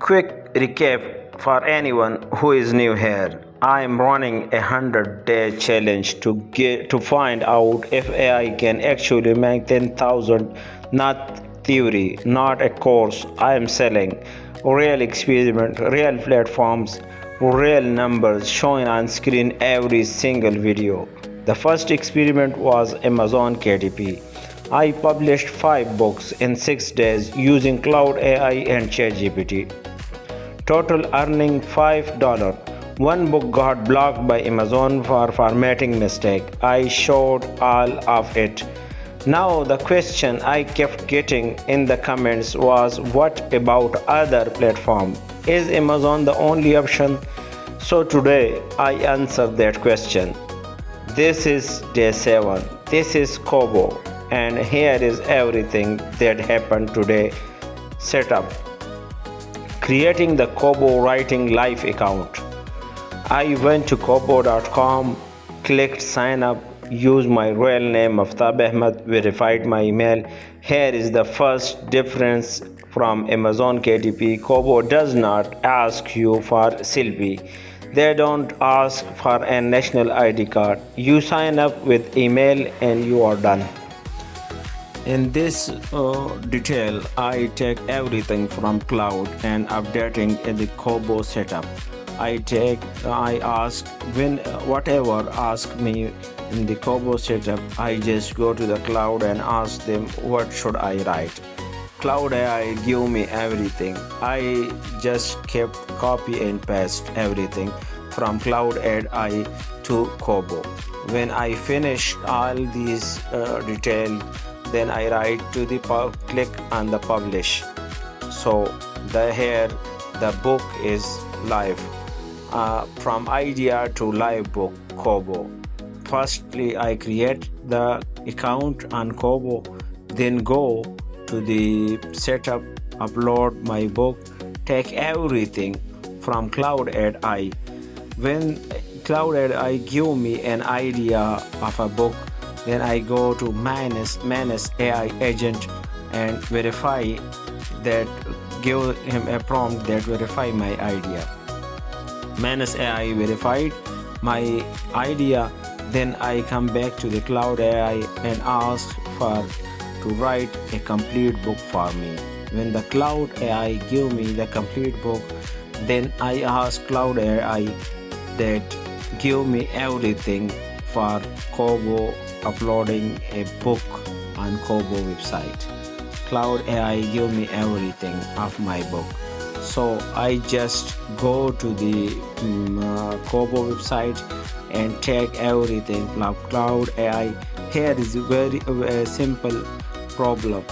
Quick recap for anyone who is new here. I am running a 100-day challenge to find out if AI can actually make 10,000, not theory, not a course I am selling. Real experiment, real platforms, real numbers showing on screen every single video. The first experiment was Amazon KDP. I published 5 books in 6 days using Claude AI and ChatGPT. Total earning $5. One book got blocked by Amazon for formatting mistake. I showed all of it. Now the question I kept getting in the comments was, what about other platforms? Is Amazon the only option? So today I answer that question. This is day 7. This is Kobo, and here is everything that happened today. Setup. Creating the Kobo Writing Live account. I went to Kobo.com, clicked sign up, used my real name Aftab Ahmed, verified my email. Here is the first difference from Amazon KDP. Kobo does not ask you for selfie. They don't ask for a national ID card. You sign up with email and you are done. In this detail, I take everything from cloud and updating in the Kobo setup. I ask whatever ask me in the Kobo setup. I just go to the cloud and ask them what should I write. Claude AI give me everything. I just kept copy and paste everything from Claude AI to Kobo. When I finish all these details, then I write to the click on the publish. So here the book is live. From idea to live book, Kobo. Firstly, I create the account on Kobo, then go to the setup, upload my book, take everything from Claude AI. When Claude AI give me an idea of a book, then I go to Manus AI agent and verify that, give him a prompt that verify my idea. Manus AI verified my idea. Then I come back to the Claude AI and ask to write a complete book for me. When the Claude AI give me the complete book, then I ask Claude AI that give me everything for Kobo uploading a book on Kobo website. Claude AI give me everything of my book. So I just go to the Kobo website and take everything from Claude AI. Here is a very simple problem.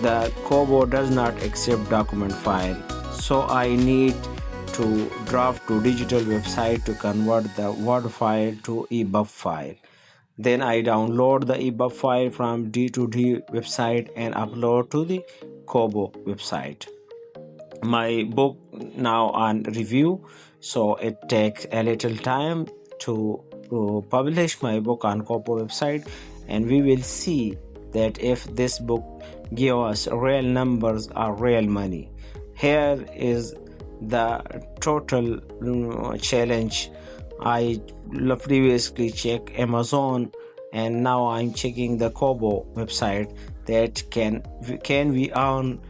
The Kobo does not accept document file, so I need to draft to digital website to convert the Word file to EPUB file. Then I download the EPUB file from D2D website and upload to the Kobo website. My book now on review, so it takes a little time to publish my book on Kobo website, and we will see that if this book give us real numbers or real money. Here is the total challenge. I previously checked Amazon, and now I'm checking the Kobo website. That can we earn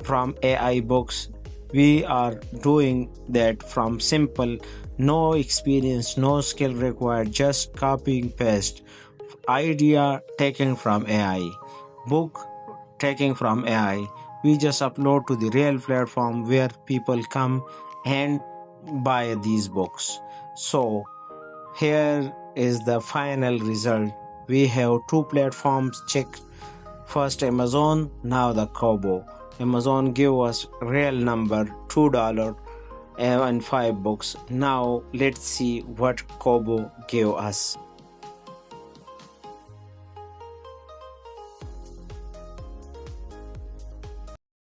from AI books? We are doing that from simple, no experience, no skill required, just copying paste. Idea taken from AI, book taken from AI. We just upload to the real platform where people come and buy these books. So here is the final result. We have 2 platforms checked. First Amazon, now the Kobo. Amazon gave us real number $2 and 5 books. Now let's see what Kobo gave us.